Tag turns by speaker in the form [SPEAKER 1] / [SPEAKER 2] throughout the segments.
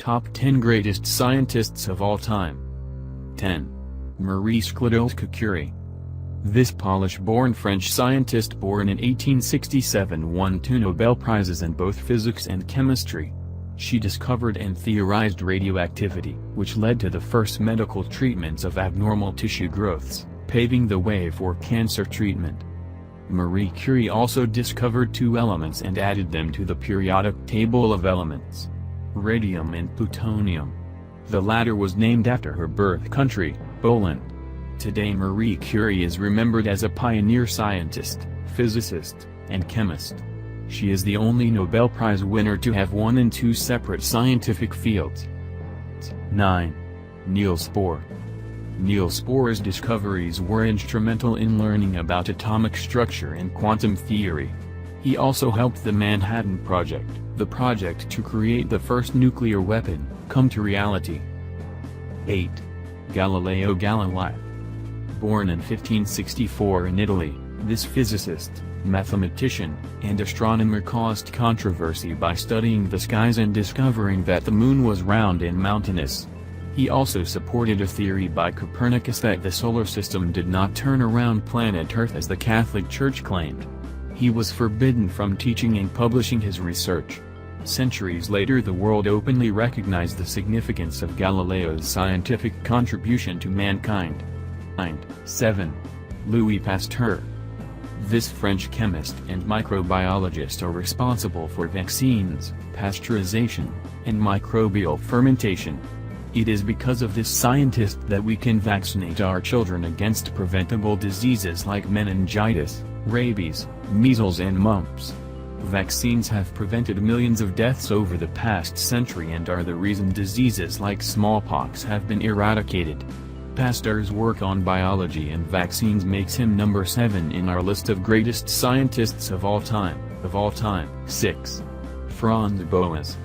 [SPEAKER 1] Top 10 Greatest Scientists of All Time. 10. Marie Sklodowska-Curie. This Polish-born French scientist born in 1867 won 2 Nobel Prizes in both physics and chemistry. She discovered and theorized radioactivity, which led to the first medical treatments of abnormal tissue growths, paving the way for cancer treatment. Marie Curie also discovered 2 elements and added them to the periodic table of elements: radium and plutonium. The latter was named after her birth country, Poland. Today Marie Curie is remembered as a pioneer scientist, physicist, and chemist. She is the only Nobel Prize winner to have won in 2 separate scientific fields. 9. Niels Bohr. Niels Bohr's discoveries were instrumental in learning about atomic structure and quantum theory. He also helped the Manhattan Project, the project to create the first nuclear weapon, come to reality. 8. Galileo Galilei. Born in 1564 in Italy, this physicist, mathematician, and astronomer caused controversy by studying the skies and discovering that the moon was round and mountainous. He also supported a theory by Copernicus that the solar system did not turn around planet Earth as the Catholic Church claimed. He was forbidden from teaching and publishing his research. Centuries later the world openly recognized the significance of Galileo's scientific contribution to mankind. 7. Louis Pasteur. This French chemist and microbiologist are responsible for vaccines, pasteurization, and microbial fermentation. It is because of this scientist that we can vaccinate our children against preventable diseases like meningitis, rabies, measles and mumps. Vaccines have prevented millions of deaths over the past century and are the reason diseases like smallpox have been eradicated. Pasteur's work on biology and vaccines makes him number 7 in our list of greatest scientists of all time. 6. Franz Boas.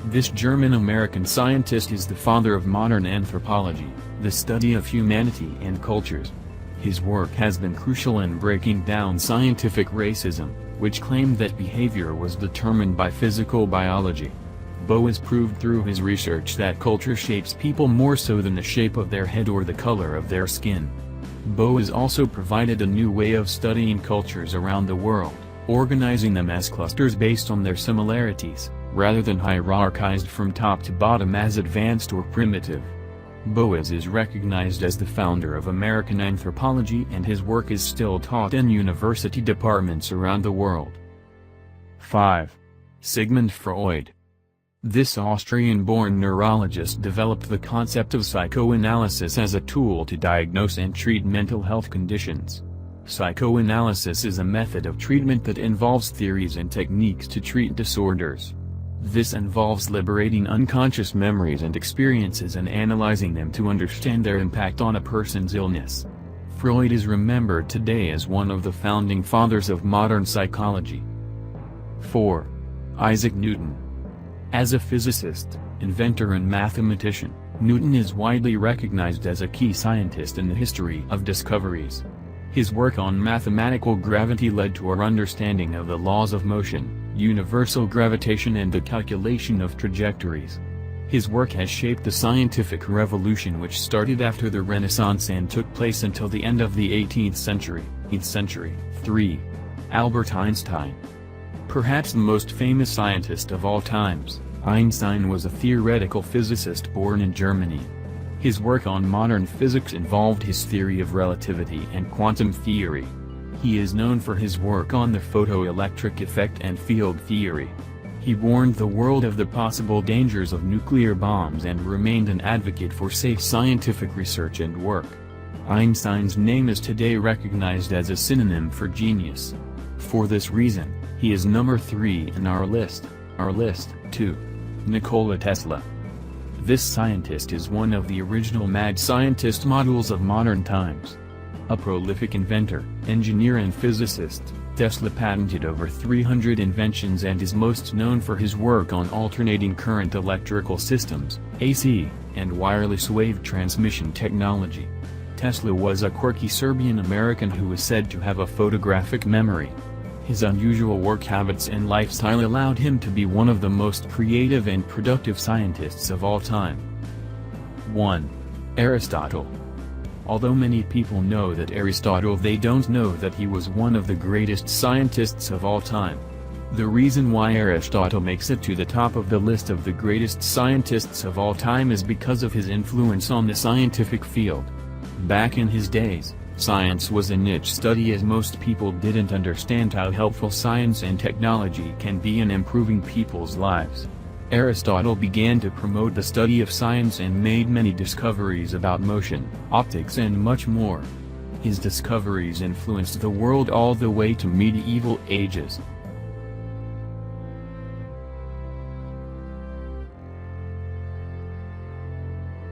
[SPEAKER 1] This German-American scientist is the father of modern anthropology, the study of humanity and cultures. His work has been crucial in breaking down scientific racism, which claimed that behavior was determined by physical biology. Boas proved through his research that culture shapes people more so than the shape of their head or the color of their skin. Boas also provided a new way of studying cultures around the world, organizing them as clusters based on their similarities, rather than hierarchized from top to bottom as advanced or primitive. Boas is recognized as the founder of American anthropology and his work is still taught in university departments around the world. 5. Sigmund Freud. This Austrian-born neurologist developed the concept of psychoanalysis as a tool to diagnose and treat mental health conditions. Psychoanalysis is a method of treatment that involves theories and techniques to treat disorders. This involves liberating unconscious memories and experiences and analyzing them to understand their impact on a person's illness. Freud is remembered today as one of the founding fathers of modern psychology. 4. Isaac Newton. As a physicist, inventor and mathematician, Newton is widely recognized as a key scientist in the history of discoveries. His work on mathematical gravity led to our understanding of the laws of motion, universal gravitation and the calculation of trajectories. His work has shaped the scientific revolution which started after the Renaissance and took place until the end of the 18th century. 3. Albert Einstein. Perhaps the most famous scientist of all times, Einstein was a theoretical physicist born in Germany. His work on modern physics involved his theory of relativity and quantum theory. He is known for his work on the photoelectric effect and field theory. He warned the world of the possible dangers of nuclear bombs and remained an advocate for safe scientific research and work. Einstein's name is today recognized as a synonym for genius. For this reason, he is number 3 in our list. 2. Nikola Tesla. This scientist is one of the original mad scientist models of modern times. A prolific inventor, engineer and physicist, Tesla patented over 300 inventions and is most known for his work on alternating current electrical systems, AC, and wireless wave transmission technology. Tesla was a quirky Serbian-American who is said to have a photographic memory. His unusual work habits and lifestyle allowed him to be one of the most creative and productive scientists of all time. 1. Aristotle. Although many people know that Aristotle, they don't know that he was one of the greatest scientists of all time. The reason why Aristotle makes it to the top of the list of the greatest scientists of all time is because of his influence on the scientific field. Back in his days, science was a niche study, as most people didn't understand how helpful science and technology can be in improving people's lives. Aristotle began to promote the study of science and made many discoveries about motion, optics and much more. His discoveries influenced the world all the way to medieval ages.